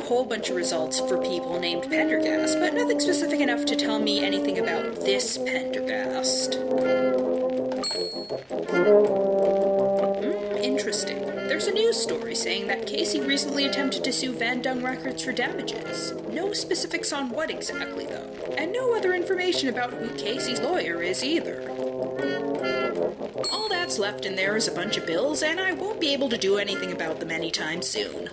whole bunch of results for people named Pendergast, but nothing specific enough to tell me anything about this Pendergast. Interesting. There's a news story saying that Casey recently attempted to sue Van Dung Records for damages. No specifics on what exactly, though. And no other information about who Casey's lawyer is either. All that's left in there is a bunch of bills, and I won't be able to do anything about them anytime soon.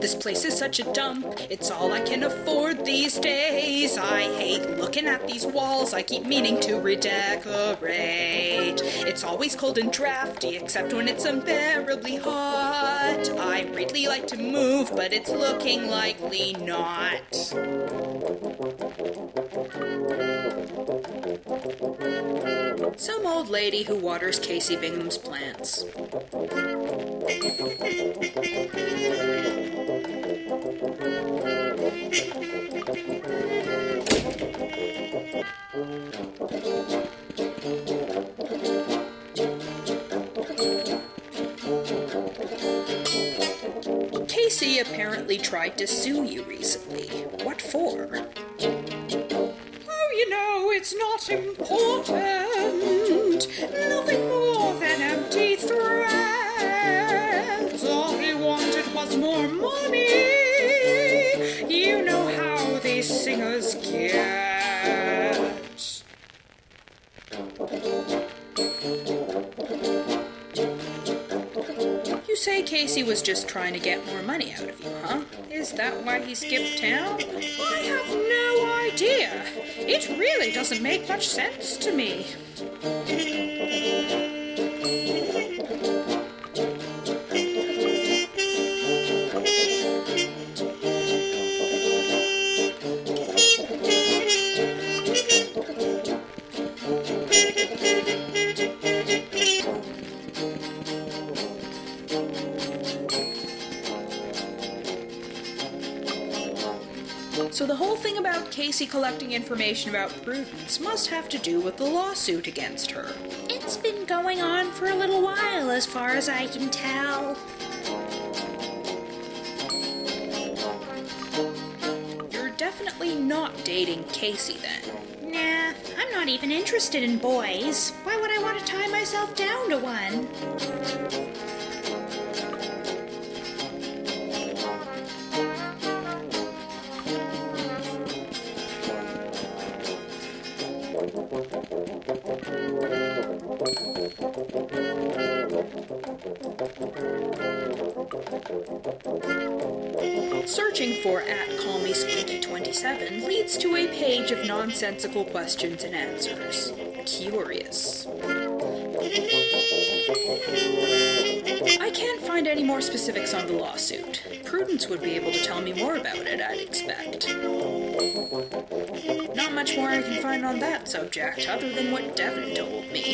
This place is such a dump, it's all I can afford these days. I hate looking at these walls, I keep meaning to redecorate. It's always cold and drafty, except when it's unbearably hot. I really like to move, but it's looking likely not. Some old lady who waters Casey Bingham's plants. Casey apparently tried to sue you recently. What for? Oh, you know, it's not important. Nothing more than empty threats. All he wanted was more money. You know how these singers get. You say Casey was just trying to get more money out of you, huh? Is that why he skipped town? I have no idea. It really doesn't make much sense to me. So the whole thing about Casey collecting information about Prudence must have to do with the lawsuit against her. It's been going on for a little while, as far as I can tell. You're definitely not dating Casey then. Nah, I'm not even interested in boys. Why would I want to tie myself down to one? Searching for @CallMeSqueaky27 leads to a page of nonsensical questions and answers. Curious. I can't find any more specifics on the lawsuit. Prudence would be able to tell me more about it, I'd expect. Not much more I can find on that subject, other than what Devin told me.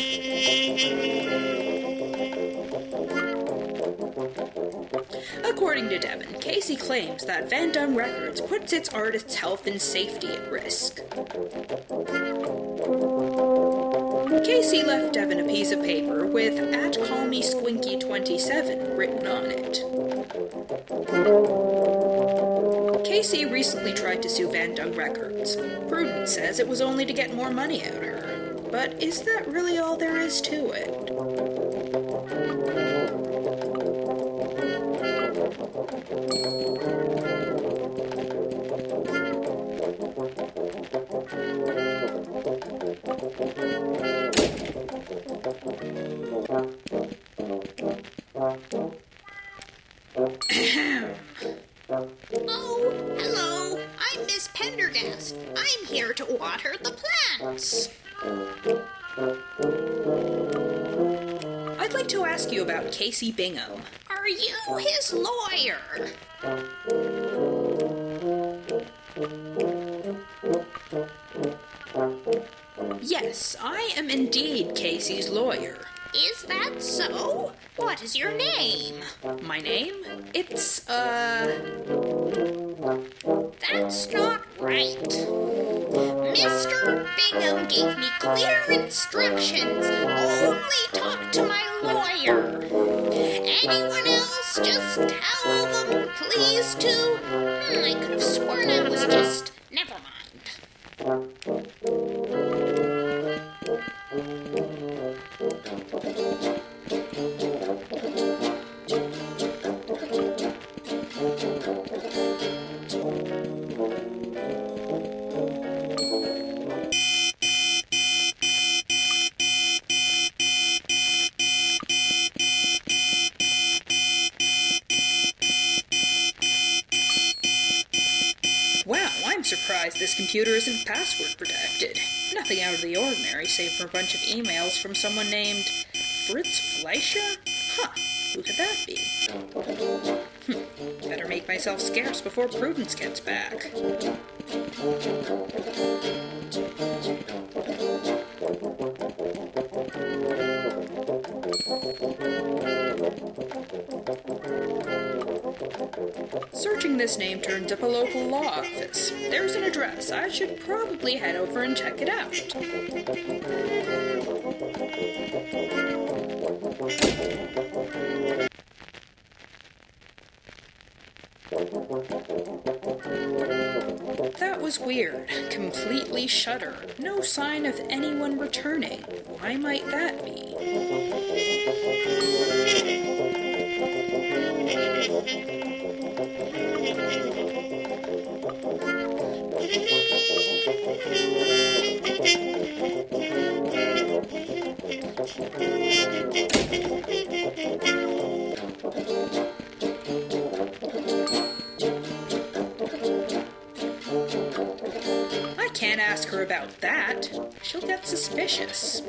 According to Devin, Casey claims that Van Dung Records puts its artists' health and safety at risk. Casey left Devin a piece of paper with @CallMeSquinky27 written on it. Casey recently tried to sue Van Dung Records. Prudence says it was only to get more money out of her. But is that really all there is to it? Oh, hello. I'm Miss Pendergast. I'm here to water the plants. I'd like to ask you about Casey Bingham. Are you his lawyer? Yes, I am indeed Casey's lawyer. Is that so? What is your name? My name? It's, That's not right. Mr. Bingham gave me clear instructions. Only talk to my lawyer. Anyone else, just tell them, please, to... I could have sworn I was just... Never mind. Wow, I'm surprised this computer isn't password protected. Nothing out of the ordinary, save for a bunch of emails from someone named Fritz Fleischer? Huh, who could that be? Better make myself scarce before Prudence gets back. Searching this name turns up a local law office. There's an address. I should probably head over and check it out. That was weird. Completely shuttered. No sign of anyone returning. Why might that be? I can't ask her about that. She'll get suspicious.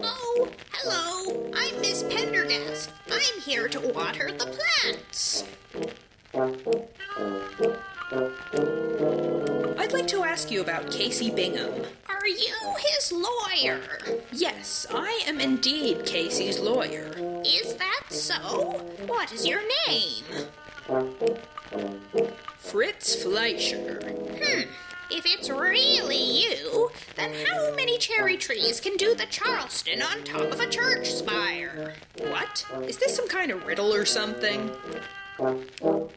Oh, hello. I'm Miss Pendergast. I'm here to water the plants. I'd like to ask you about Casey Bingham. Are you his lawyer? Yes, I am indeed Casey's lawyer. Is that so? What is your name? Fritz Fleischer. If it's really you, then how many cherry trees can do the Charleston on top of a church spire? What? Is this some kind of riddle or something?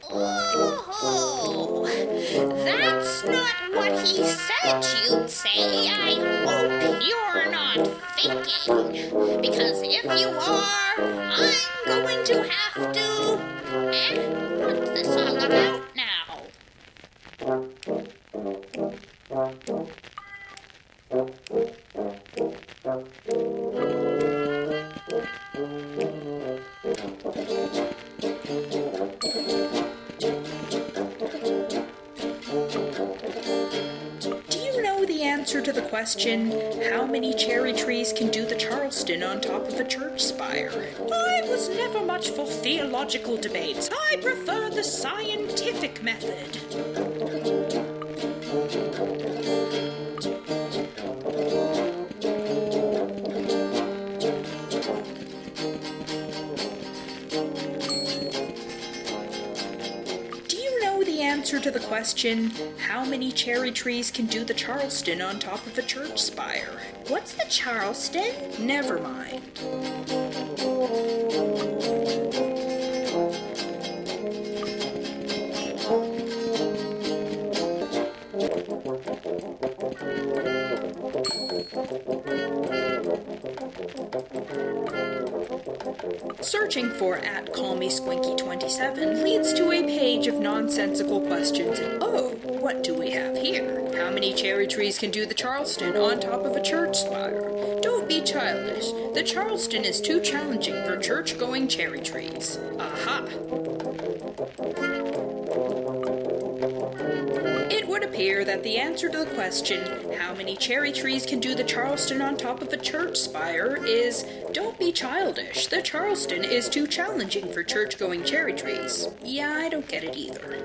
Oh, that's not what he said you'd say. I hope you're not faking. Because if you are, I'm going to have to... what's this all about now? Do you know the answer to the question, how many cherry trees can do the Charleston on top of a church spire? I was never much for theological debates. I prefer the scientific method. Answer to the question, how many cherry trees can do the Charleston on top of a church spire? What's the Charleston? Never mind. Searching for @CallMeSquinky27 leads to a page of nonsensical questions. Oh, what do we have here? How many cherry trees can do the Charleston on top of a church spire? Don't be childish. The Charleston is too challenging for church-going cherry trees. Aha! It would appear that the answer to the question, how many cherry trees can do the Charleston on top of a church spire, is don't be childish. The Charleston is too challenging for church-going cherry trees. Yeah, I don't get it either.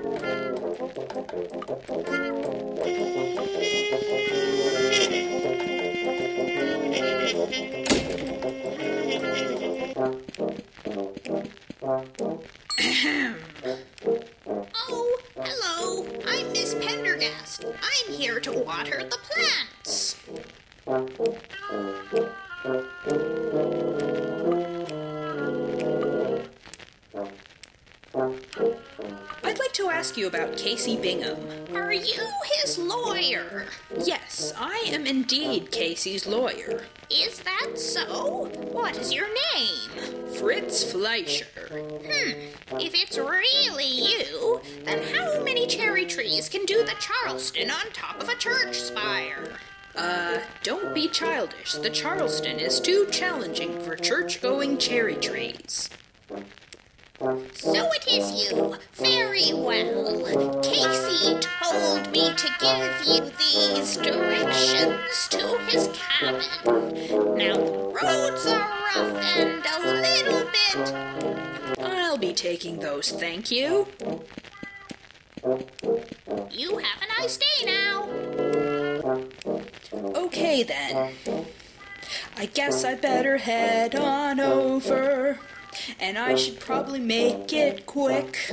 Oh, hello. I'm Miss Pendergast. I'm here to water the plants. I'd like to ask you about Casey Bingham. Are you his lawyer? Yes, I am indeed Casey's lawyer. Is that so? What is your name? Fritz Fleischer. If it's really you, then how many cherry trees can do the Charleston on top of a church spire? Don't be childish. The Charleston is too challenging for church-going cherry trees. So it is you. Very well. Casey told me to give you these directions to his cabin. Now the roads are rough and a little bit... I'll be taking those, thank you. You have a nice day now. Okay then. I guess I better head on over. And I should probably make it quick.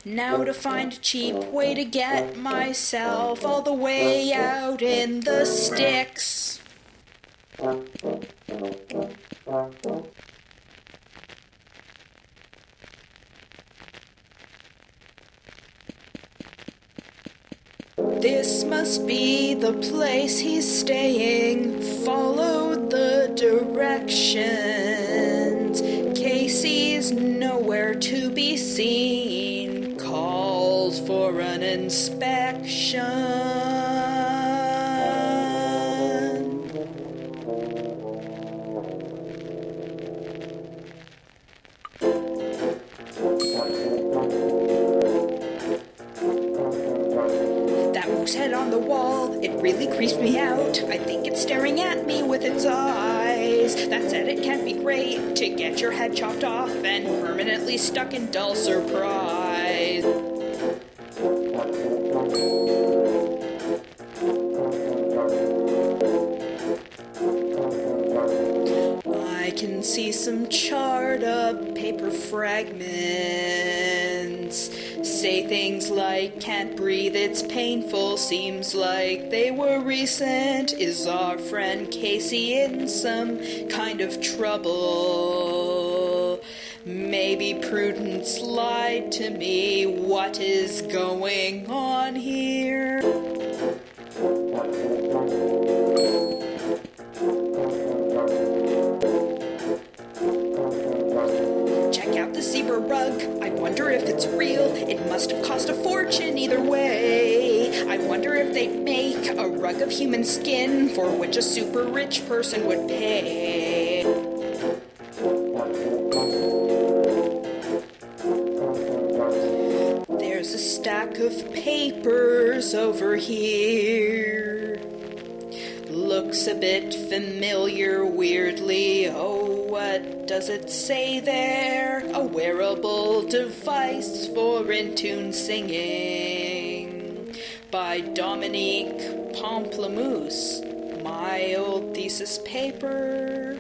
Now to find a cheap way to get myself all the way out in the sticks. This must be the place he's staying. Followed the directions. Casey's nowhere to be seen. Calls for an inspection. Head on the wall, it really creeps me out. I think it's staring at me with its eyes. That said, it can't be great to get your head chopped off and permanently stuck in dull surprise. I can see some charred up paper fragments. Say things like, can't breathe, it's painful, seems like they were recent. Is our friend Casey in some kind of trouble? Maybe Prudence lied to me. What is going on here? Check out the zebra rug. I wonder if it's real. It must have cost a fortune either way. I wonder if they'd make a rug of human skin for which a super rich person would pay. There's a stack of papers over here. Looks a bit familiar, weirdly. Oh, what does it say there? A wearable device for in-tune singing by Dominique Pamplemousse. My old thesis paper.